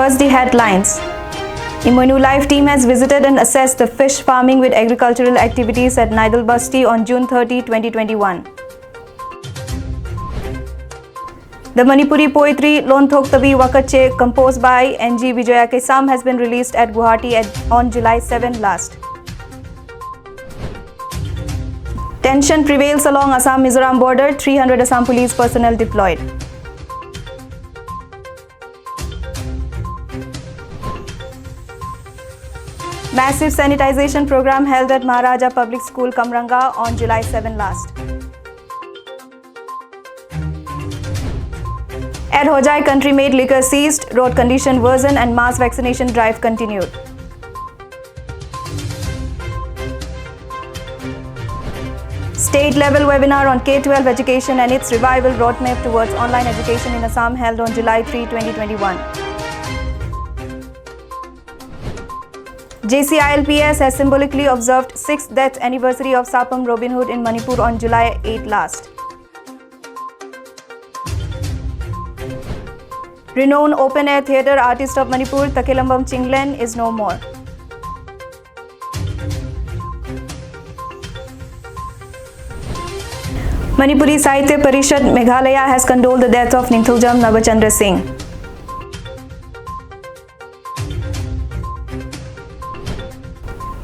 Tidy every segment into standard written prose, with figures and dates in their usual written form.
First, the headlines. Emoinu Live team has visited and assessed the fish farming with agricultural activities at Naidul Basti on June 30, 2021. The Manipuri poetry Lonthok Tabi Wakache, composed by N.G. Vijaya Kesam, has been released at Guwahati on July 7 last. Tension prevails along Assam-Mizoram border, 300 Assam police personnel deployed. Massive sanitization program held at Maharaja Public School, Kamranga on July 7 last. At Hojai, country-made liquor seized, road condition worsened and mass vaccination drive continued. State-level webinar on K-12 education and its revival roadmap towards online education in Assam held on July 3, 2021. JCILPS has symbolically observed 6th death anniversary of Sapam Robin Hood in Manipur on July 8 last. Renowned open-air theatre artist of Manipur, Takelambam Chinglen, is no more. Manipuri Sahitya Parishad Meghalaya has condoled the death of Ningthojam Nabachandra Singh.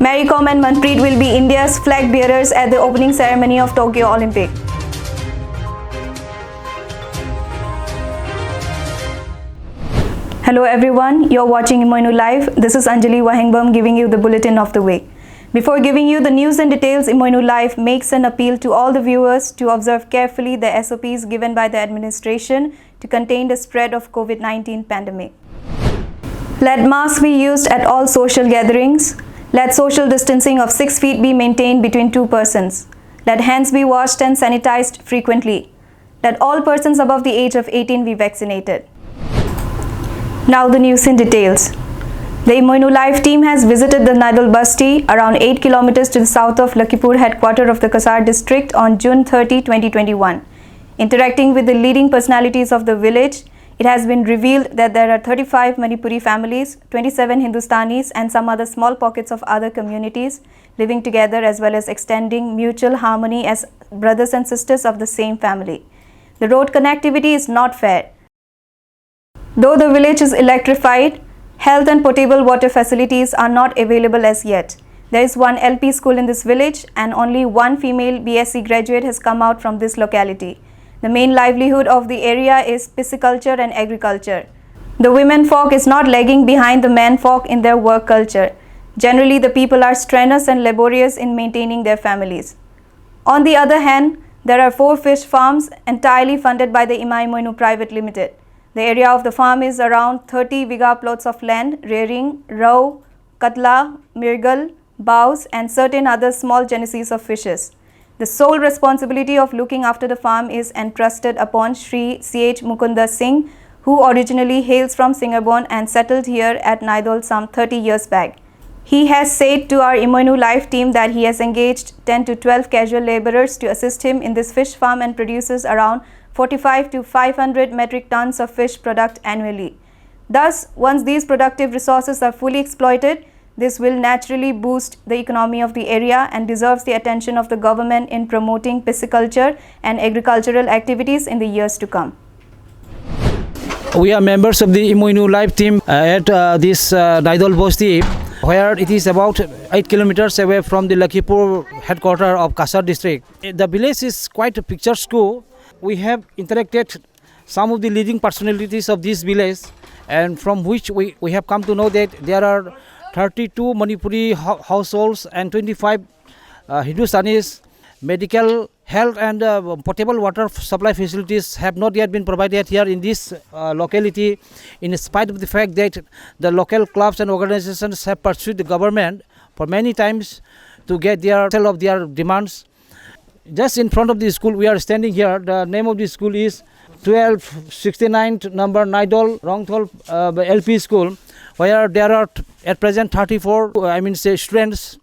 Mary Kom and Manpreet will be India's flag bearers at the opening ceremony of Tokyo Olympic. Hello everyone, you're watching Emoinu Live. This is Anjali Wahingbam giving you the bulletin of the week. Before giving you the news and details, Emoinu Live makes an appeal to all the viewers to observe carefully the SOPs given by the administration to contain the spread of COVID-19 pandemic. Let masks be used at all social gatherings. Let social distancing of 6 feet be maintained between 2 persons. Let hands be washed and sanitized frequently. Let all persons above the age of 18 be vaccinated. Now the news in details. The Emoinu Live team has visited the Naidul Basti, around 8 kilometers to the south of Lakipur headquarters of the Kasar district on June 30, 2021. Interacting with the leading personalities of the village, it has been revealed that there are 35 Manipuri families, 27 Hindustanis and some other small pockets of other communities living together, as well as extending mutual harmony as brothers and sisters of the same family. The road connectivity is not fair. Though the village is electrified, health and potable water facilities are not available as yet. There is one LP school in this village and only one female BSc graduate has come out from this locality. The main livelihood of the area is pisciculture and agriculture. The women folk is not lagging behind the men folk in their work culture. Generally, the people are strenuous and laborious in maintaining their families. On the other hand, there are 4 fish farms entirely funded by the Emoinu Private Limited. The area of the farm is around 30 viga plots of land, rearing rau, katla, mirgal, baus and certain other small genesis of fishes. The sole responsibility of looking after the farm is entrusted upon Sri C.H. Mukunda Singh, who originally hails from Singaborn and settled here at Naidul some 30 years back. He has said to our Emoinu Live team that he has engaged 10 to 12 casual laborers to assist him in this fish farm and produces around 45 to 500 metric tons of fish product annually. Thus, once these productive resources are fully exploited, this will naturally boost the economy of the area and deserves the attention of the government in promoting pisciculture and agricultural activities in the years to come. We are members of the Emoinu Live team at this Naidul Basti, where it is about 8 kilometers away from the Lakipur headquarters of Kasar district. The village is quite picturesque. We have interacted some of the leading personalities of this village, and from which we have come to know that there are 32 Manipuri households and 25 Hindustanis. Medical, health and potable water supply facilities have not yet been provided here in this locality, in spite of the fact that the local clubs and organizations have pursued the government for many times to get their sell of their demands. Just in front of the school we are standing here, the name of the school is 1269 number Naidul Rongthol LP school, where there are at present 34 students.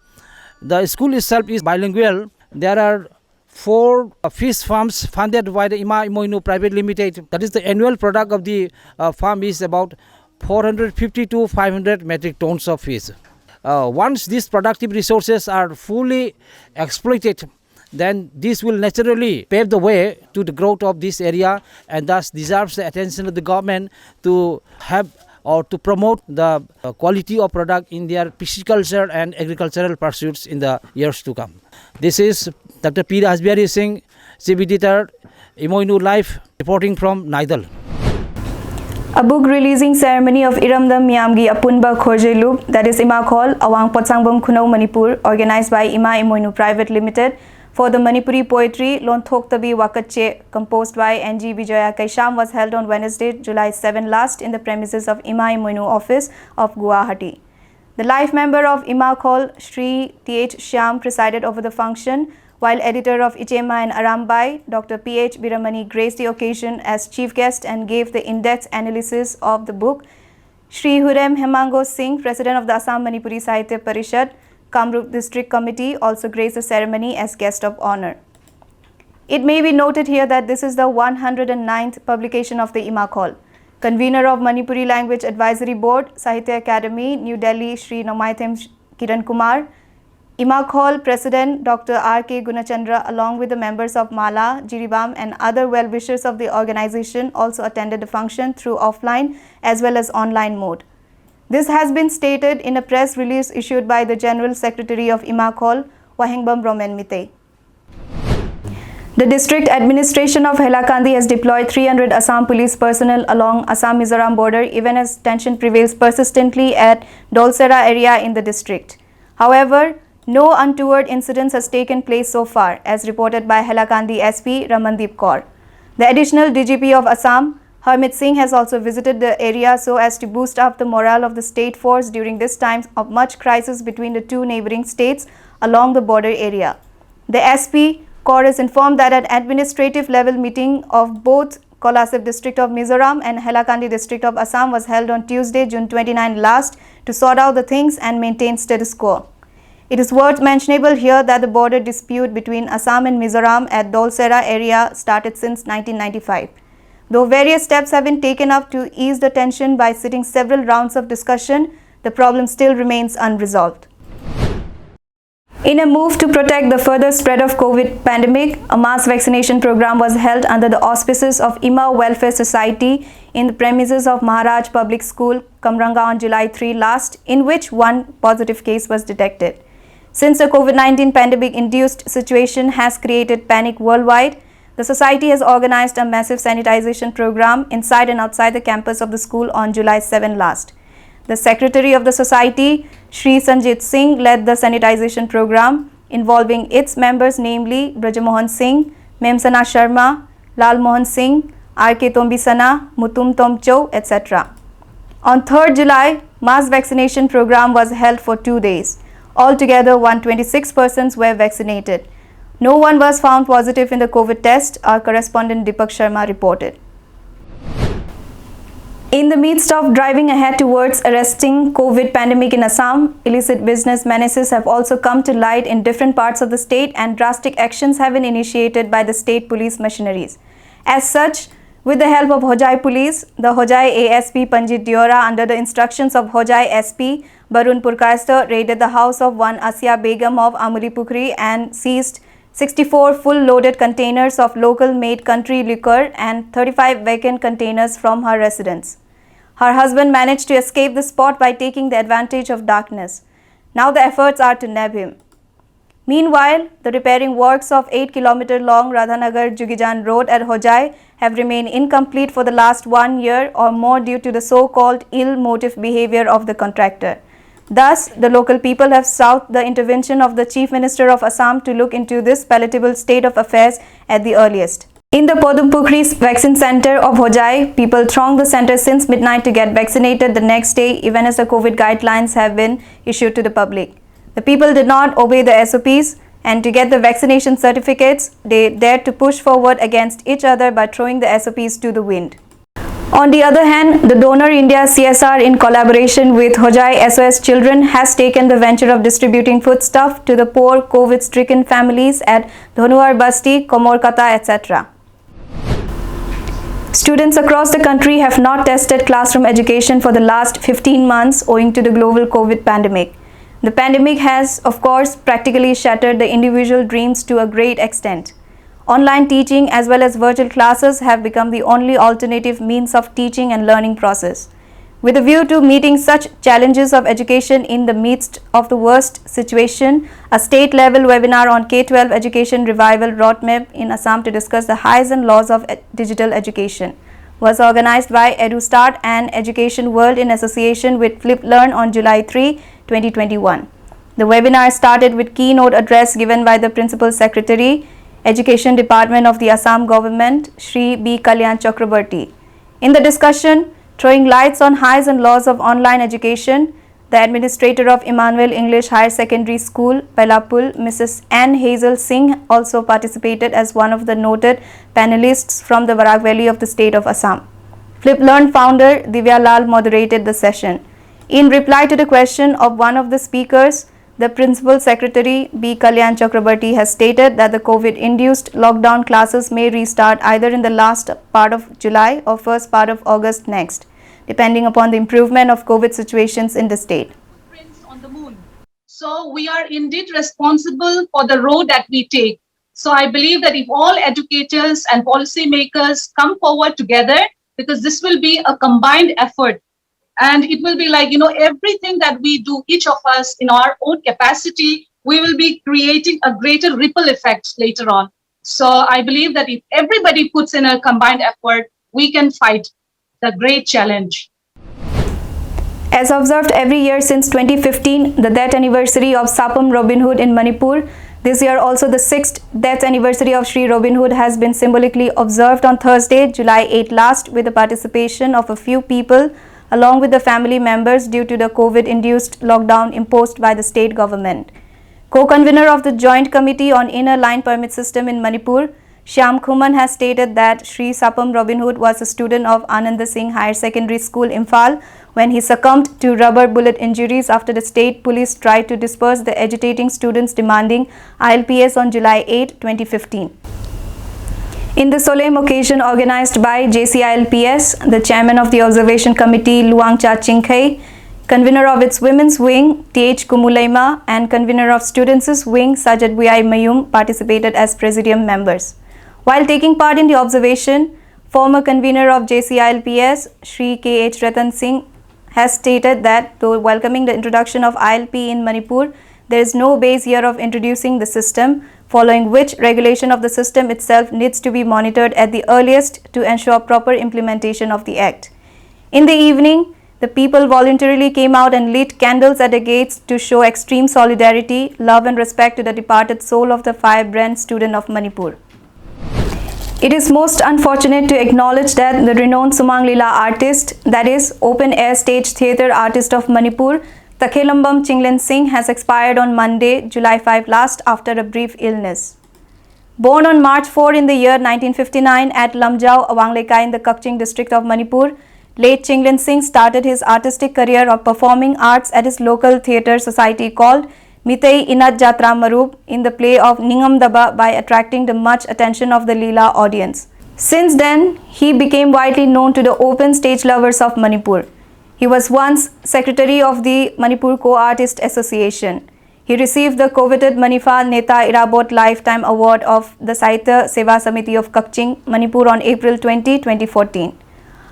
The school itself is bilingual. There are 4 fish farms funded by the Emoinu Private Limited. That is, the annual product of the farm is about 450 to 500 metric tons of fish. Once these productive resources are fully exploited, then this will naturally pave the way to the growth of this area, and thus deserves the attention of the government to have or to promote the quality of product in their pisciculture and agricultural pursuits in the years to come. This is Dr. P. Asbiari Singh, Chief Editor, Emoinu Life, reporting from Naidal. A book releasing ceremony of Iramdam Miyamgi Apunba Khorje that is Ima Khol, Awang Potsangbam Khunau, Manipur, organized by Ima Emoinu Private Limited for the Manipuri poetry Lonthok Tabi Wakatche, composed by N.G. Vijaya Kaisham, was held on Wednesday, July 7 last in the premises of Ima Emoinu office of Guwahati. The life member of Ima Khol, Shri T.H. Shyam, presided over the function, while editor of Ichema and Arambai, Dr. P.H. Biramani, graced the occasion as chief guest and gave the in-depth analysis of the book. Shri Hurem Hemango Singh, president of the Assam Manipuri Sahitya Parishad, Kamrup District Committee, also graced the ceremony as guest of honor. It may be noted here that this is the 109th publication of the Ima Khol. Convener of Manipuri Language Advisory Board, Sahitya Academy, New Delhi, Shri Nomaithem Kiran Kumar, Ima Khol President Dr. R.K. Gunachandra, along with the members of Mala, Jiribam and other well-wishers of the organization, also attended the function through offline as well as online mode. This has been stated in a press release issued by the General Secretary of Ima Khol, Wahengbam Roman Mite. The district administration of Hailakandi has deployed 300 Assam police personnel along Assam-Mizoram border even as tension prevails persistently at Dolsera area in the district. However, no untoward incidents has taken place so far, as reported by Hailakandi SP Ramandeep Kaur. The additional DGP of Assam, Harmit Singh, has also visited the area so as to boost up the morale of the state force during this time of much crisis between the two neighboring states along the border area. The SP Kaur is informed that an administrative level meeting of both Kolasip district of Mizoram and Hailakandi district of Assam was held on Tuesday, June 29 last to sort out the things and maintain status quo. It is worth mentionable here that the border dispute between Assam and Mizoram at Dolsera area started since 1995. Though various steps have been taken up to ease the tension by sitting several rounds of discussion, the problem still remains unresolved. In a move to protect the further spread of COVID pandemic, a mass vaccination program was held under the auspices of Ima Welfare Society in the premises of Maharaj Public School, Kamranga on July 3 last, in which one positive case was detected. Since the COVID-19 pandemic-induced situation has created panic worldwide, the society has organized a massive sanitization program inside and outside the campus of the school on July 7 last. The secretary of the society, Shri Sanjit Singh, led the sanitization program involving its members, namely Brajamohan Singh, Memsana Sharma, Lal Mohan Singh, R.K. Tombisana, Mutum Tomcho, etc. On 3rd July, mass vaccination program was held for 2 days. Altogether, 126 persons were vaccinated. No one was found positive in the COVID test, our correspondent Deepak Sharma reported. In the midst of driving ahead towards arresting COVID pandemic in Assam, illicit business menaces have also come to light in different parts of the state and drastic actions have been initiated by the state police machineries. As such, with the help of Hojai police, the Hojai ASP Panjit Diora, under the instructions of Hojai SP Barun Purkaister, raided the house of one Asya Begum of Amulipukri and seized 64 full-loaded containers of local-made country liquor and 35 vacant containers from her residence. Her husband managed to escape the spot by taking the advantage of darkness. Now the efforts are to nab him. Meanwhile, the repairing works of 8-kilometer-long Radhanagar Jugijan Road at Hojai have remained incomplete for the last 1 year or more due to the so-called ill-motive behavior of the contractor. Thus, the local people have sought the intervention of the Chief Minister of Assam to look into this palatable state of affairs at the earliest. In the Podumpukri Vaccine Center of Hojai, people thronged the center since midnight to get vaccinated the next day, even as the COVID guidelines have been issued to the public. The people did not obey the SOPs, and to get the vaccination certificates, they dared to push forward against each other by throwing the SOPs to the wind. On the other hand, the Donor India CSR, in collaboration with Hojai SOS Children, has taken the venture of distributing foodstuff to the poor COVID-stricken families at Dhanuar Basti, Komorkata, etc. Students across the country have not tested classroom education for the last 15 months owing to the global COVID pandemic. The pandemic has, of course, practically shattered the individual dreams to a great extent. Online teaching as well as virtual classes have become the only alternative means of teaching and learning process. With a view to meeting such challenges of education in the midst of the worst situation, a state-level webinar on K-12 education revival roadmap in Assam to discuss the highs and lows of digital education was organized by EduStart and Education World in association with FlipLearn on July 3, 2021. The webinar started with keynote address given by the Principal Secretary, Education Department of the Assam Government, Shri B. Kalyan Chakrabarti. In the discussion, throwing lights on highs and lows of online education, the administrator of Emmanuel English Higher Secondary School, Pelapul, Mrs. N. Hazel Singh, also participated as one of the noted panelists from the Barak Valley of the state of Assam. FlipLearn founder Divya Lal moderated the session. In reply to the question of one of the speakers, the Principal Secretary B. Kalyan Chakrabarti has stated that the COVID-induced lockdown classes may restart either in the last part of July or first part of August next, depending upon the improvement of COVID situations in the state. On the moon. So we are indeed responsible for the road that we take. So I believe that if all educators and policymakers come forward together, because this will be a combined effort, and it will be like, everything that we do, each of us in our own capacity, we will be creating a greater ripple effect later on. So I believe that if everybody puts in a combined effort, we can fight the great challenge. As observed every year since 2015, the death anniversary of Sapam Robin Hood in Manipur, this year also the 6th death anniversary of Sri Robin Hood has been symbolically observed on Thursday, July 8 last, with the participation of a few people along with the family members due to the COVID-induced lockdown imposed by the state government. Co-convener of the Joint Committee on Inner Line Permit System in Manipur, Shyam Khuman, has stated that Sri Sapam Robin Hood was a student of Ananda Singh Higher Secondary School, Imphal, when he succumbed to rubber bullet injuries after the state police tried to disperse the agitating students demanding ILPS on July 8, 2015. In the solemn occasion organized by JCILPS, the chairman of the Observation Committee, Luangcha Chingkhei, convener of its Women's Wing, TH Kumulaima, and convener of Students' Wing, Sajad Buyai Mayum, participated as presidium members. While taking part in the observation, former convener of JCILPS, Shri K.H. Ratan Singh, has stated that though welcoming the introduction of ILP in Manipur, there is no base year of introducing the system, following which regulation of the system itself needs to be monitored at the earliest to ensure proper implementation of the Act. In the evening, the people voluntarily came out and lit candles at the gates to show extreme solidarity, love and respect to the departed soul of the firebrand student of Manipur. It is most unfortunate to acknowledge that the renowned Sumang Lila artist, that is, open-air stage theatre artist of Manipur, Takhelambam Chinglen Singh, has expired on Monday, July 5 last after a brief illness. Born on March 4 in the year 1959 at Lamjau, Awanglekai in the Kakching district of Manipur, late Chinglen Singh started his artistic career of performing arts at his local theatre society called Mitei Inat Jatra Marub in the play of Ningam Daba by attracting the much attention of the Leela audience. Since then, he became widely known to the open stage lovers of Manipur. He was once secretary of the Manipur Co-Artist Association. He received the coveted Manipal Neta Irabot Lifetime Award of the Sahitya Seva Samiti of Kakching, Manipur on April 20, 2014.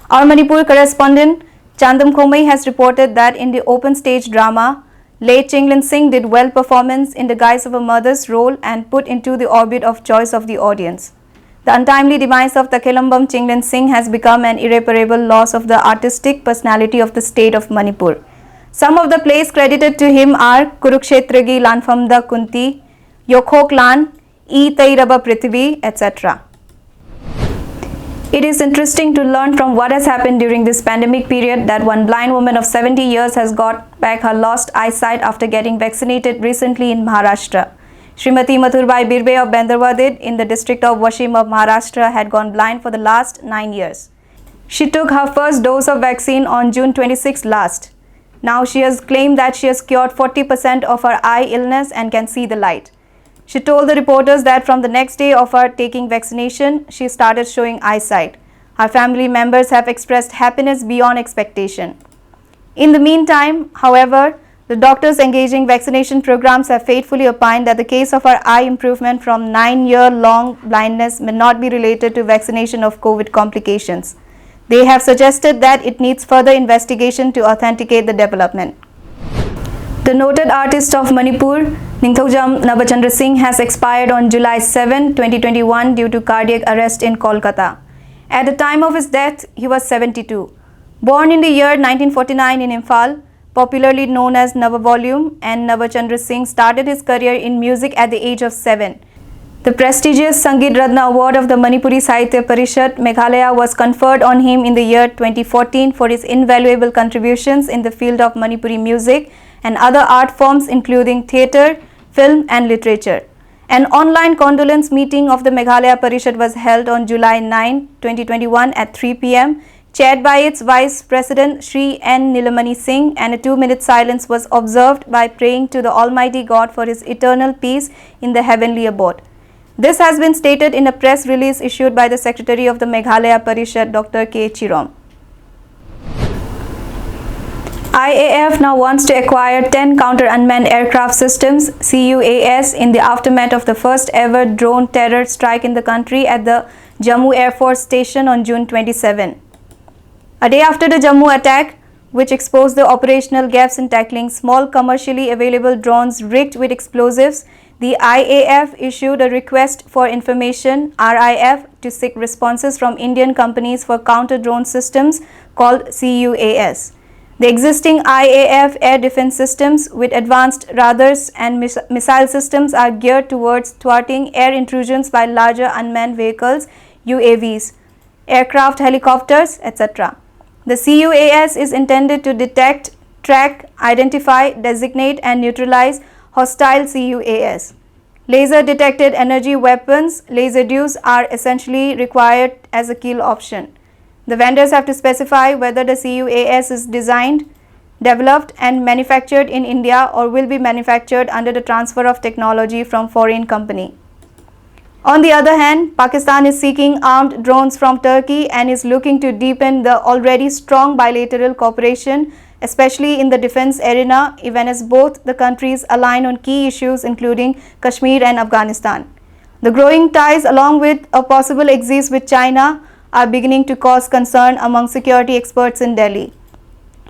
Our Manipur correspondent Chandam Khomai has reported that in the open stage drama, late Chinglen Singh did well performance in the guise of a mother's role and put into the orbit of choice of the audience. The untimely demise of Takhelambam Chinglen Singh has become an irreparable loss of the artistic personality of the state of Manipur. Some of the plays credited to him are Kurukshetragi Lanfamda Kunti, Yokhok Lan, E Tairaba Prithvi, etc. It is interesting to learn from what has happened during this pandemic period that one blind woman of 70 years has got back her lost eyesight after getting vaccinated recently in Maharashtra. Srimati Mathurbai Birbe of Bendarwadid in the district of Washim of Maharashtra had gone blind for the last 9 years. She took her first dose of vaccine on June 26 last. Now she has claimed that she has cured 40% of her eye illness and can see the light. She told the reporters that from the next day of her taking vaccination, she started showing eyesight. Our family members have expressed happiness beyond expectation. In the meantime, however, the doctors engaging vaccination programs have faithfully opined that the case of her eye improvement from 9-year-long blindness may not be related to vaccination of COVID complications. They have suggested that it needs further investigation to authenticate the development. The noted artist of Manipur, Ningthaujam Nabachandra Singh, has expired on July 7, 2021 due to cardiac arrest in Kolkata. At the time of his death, he was 72. Born in the year 1949 in Imphal, popularly known as Navavolume, and Nabachandra Singh started his career in music at the age of 7. The prestigious Sangeet Ratna Award of the Manipuri Sahitya Parishad, Meghalaya, was conferred on him in the year 2014 for his invaluable contributions in the field of Manipuri music and other art forms including theatre, film and literature. An online condolence meeting of the Meghalaya Parishad was held on July 9, 2021 at 3 p.m. chaired by its Vice President Shri N. Nilamani Singh, and a 2-minute silence was observed by praying to the Almighty God for his eternal peace in the heavenly abode. This has been stated in a press release issued by the Secretary of the Meghalaya Parishad, Dr. K. Chirom. IAF now wants to acquire 10 counter-unmanned aircraft systems (CUAS) in the aftermath of the first ever drone terror strike in the country at the Jammu Air Force Station on June 27. A day after the Jammu attack, which exposed the operational gaps in tackling small commercially available drones rigged with explosives, the IAF issued a request for information (RIF) to seek responses from Indian companies for counter-drone systems called CUAS. The existing IAF air defense systems with advanced radars and missile systems are geared towards thwarting air intrusions by larger unmanned vehicles, UAVs, aircraft, helicopters, etc. The CUAS is intended to detect, track, identify, designate and neutralize hostile CUAS. Laser-detected energy weapons, laser dews, are essentially required as a kill option. The vendors have to specify whether the CUAS is designed, developed and manufactured in India or will be manufactured under the transfer of technology from foreign company. On the other hand, Pakistan is seeking armed drones from Turkey and is looking to deepen the already strong bilateral cooperation, especially in the defense arena, even as both the countries align on key issues including Kashmir and Afghanistan. The growing ties, along with a possible axis with China, are beginning to cause concern among security experts in Delhi.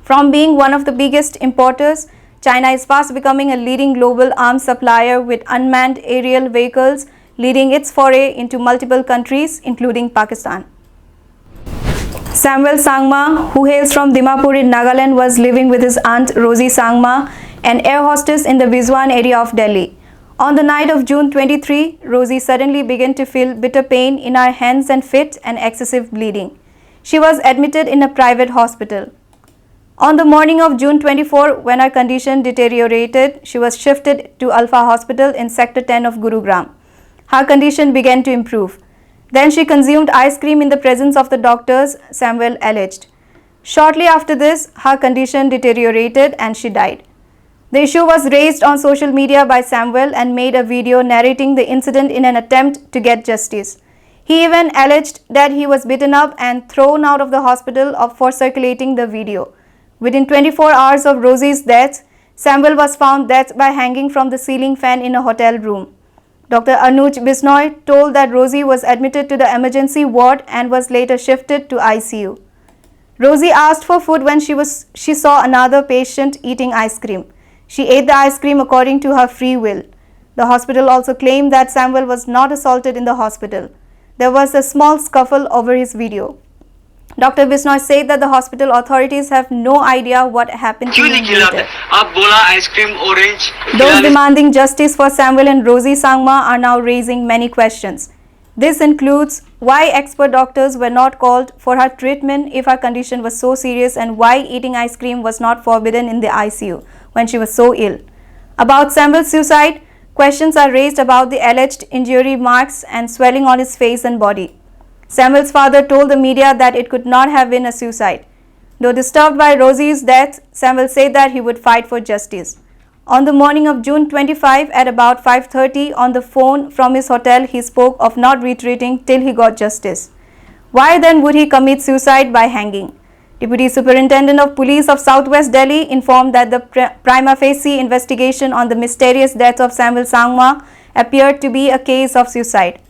From being one of the biggest importers, China is fast becoming a leading global arms supplier with unmanned aerial vehicles, leading its foray into multiple countries, including Pakistan. Samuel Sangma, who hails from Dimapur in Nagaland, was living with his aunt Rosie Sangma, an air hostess in the Vizwan area of Delhi. On the night of June 23, Rosie suddenly began to feel bitter pain in her hands and feet and excessive bleeding. She was admitted in a private hospital. On the morning of June 24, when her condition deteriorated, she was shifted to Alpha Hospital in Sector 10 of Gurugram. Her condition began to improve. Then she consumed ice cream in the presence of the doctors, Samuel alleged. Shortly after this, her condition deteriorated and she died. The issue was raised on social media by Samuel and made a video narrating the incident in an attempt to get justice. He even alleged that he was beaten up and thrown out of the hospital for circulating the video. Within 24 hours of Rosie's death, Samuel was found dead by hanging from the ceiling fan in a hotel room. Dr. Anuj Bisnoy told that Rosie was admitted to the emergency ward and was later shifted to ICU. Rosie asked for food when she saw another patient eating ice cream. She ate the ice cream according to her free will. The hospital also claimed that Samuel was not assaulted in the hospital. There was a small scuffle over his video. Dr. Bisnoy said that the hospital authorities have no idea what happened to him later. Those demanding justice for Samuel and Rosie Sangma are now raising many questions. This includes why expert doctors were not called for her treatment if her condition was so serious, and why eating ice cream was not forbidden in the ICU when she was so ill. About Samuel's suicide, questions are raised about the alleged injury marks and swelling on his face and body. Samuel's father told the media that it could not have been a suicide. Though disturbed by Rosie's death, Samuel said that he would fight for justice. On the morning of June 25 at about 5:30 on the phone from his hotel, he spoke of not retreating till he got justice. Why then would he commit suicide by hanging? Deputy Superintendent of Police of Southwest Delhi informed that the prima facie investigation on the mysterious death of Samuel Sangma appeared to be a case of suicide.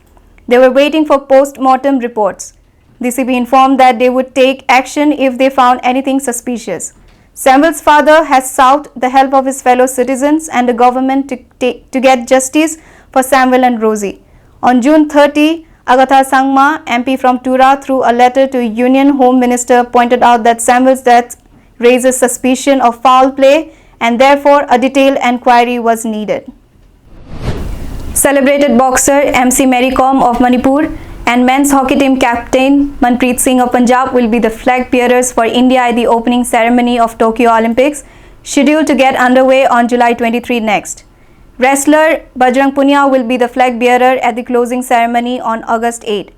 They were waiting for post-mortem reports. The CP informed that they would take action if they found anything suspicious. Samuel's father has sought the help of his fellow citizens and the government to get justice for Samuel and Rosie. On June 30, Agatha Sangma, MP from Tura, through a letter to Union Home Minister, pointed out that Samuel's death raises suspicion of foul play and therefore a detailed enquiry was needed. Celebrated boxer MC Mary Kom of Manipur and men's hockey team captain Manpreet Singh of Punjab will be the flag bearers for India at the opening ceremony of Tokyo Olympics, scheduled to get underway on July 23 next. Wrestler Bajrang Punia will be the flag bearer at the closing ceremony on August 8.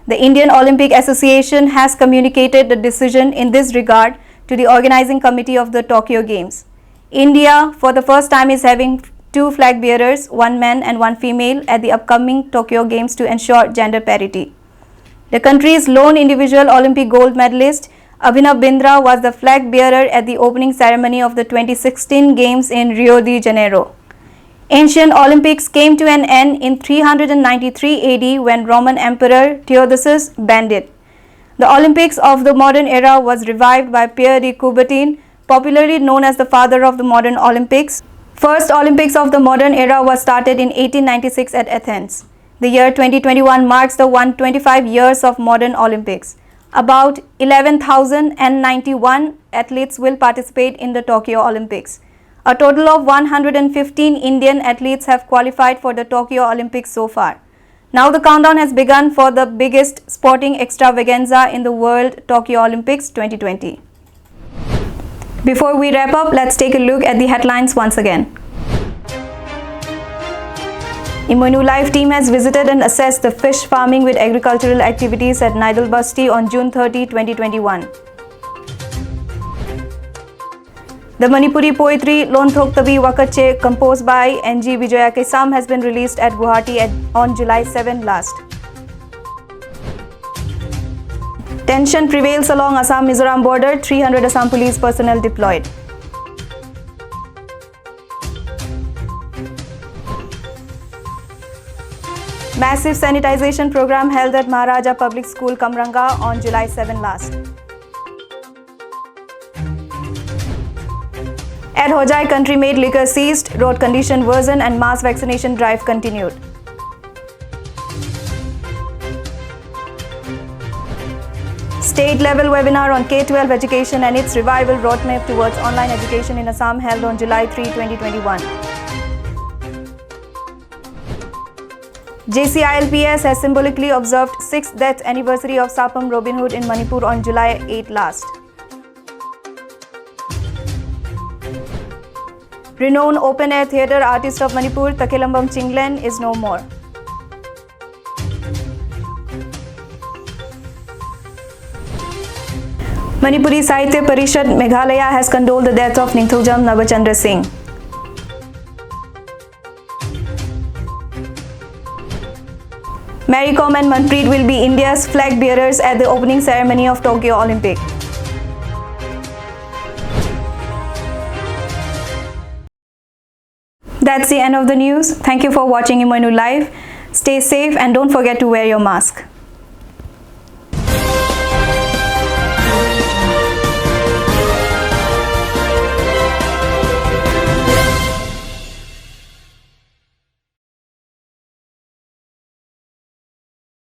The Indian Olympic Association has communicated the decision in this regard to the organizing committee of the Tokyo Games. India, for the first time, is having two flag bearers, one man and one female, at the upcoming Tokyo Games to ensure gender parity. The country's lone individual Olympic gold medalist Abhinav Bindra was the flag bearer at the opening ceremony of the 2016 Games in Rio de Janeiro. Ancient Olympics came to an end in 393 AD when Roman Emperor Theodosius banned it. The Olympics of the modern era was revived by Pierre de Coubertin, popularly known as the father of the modern Olympics. First Olympics of the modern era was started in 1896 at Athens. The year 2021 marks the 125 years of modern Olympics. About 11,091 athletes will participate in the Tokyo Olympics. A total of 115 Indian athletes have qualified for the Tokyo Olympics so far. Now the countdown has begun for the biggest sporting extravaganza in the world, Tokyo Olympics 2020. Before we wrap up, let's take a look at the headlines once again. Emoinu Live team has visited and assessed the fish farming with agricultural activities at Naidul Basti on June 30, 2021. The Manipuri poetry Lonthok Tabi Wakache, composed by N.G. Vijaya Kesam, has been released at Guwahati on July 7 last. Tension prevails along Assam-Mizoram border, 300 Assam police personnel deployed. Massive sanitization program held at Maharaja Public School, Kamranga on July 7 last. At Hojai, country-made liquor seized, road condition worsened and mass vaccination drive continued. State-level webinar on K-12 education and its revival roadmap towards online education in Assam held on July 3, 2021. JCILPS has symbolically observed 6th death anniversary of Sapam Robin Hood in Manipur on July 8 last. Renowned open-air theatre artist of Manipur, Takelambam Chinglen, is no more. Manipuri Sahitya Parishad Meghalaya has condoled the death of Ningthojam Nabachandra Singh. Mary Kom and Manpreet will be India's flag bearers at the opening ceremony of Tokyo Olympic. That's the end of the news. Thank you for watching Emoinu Live. Stay safe and don't forget to wear your mask.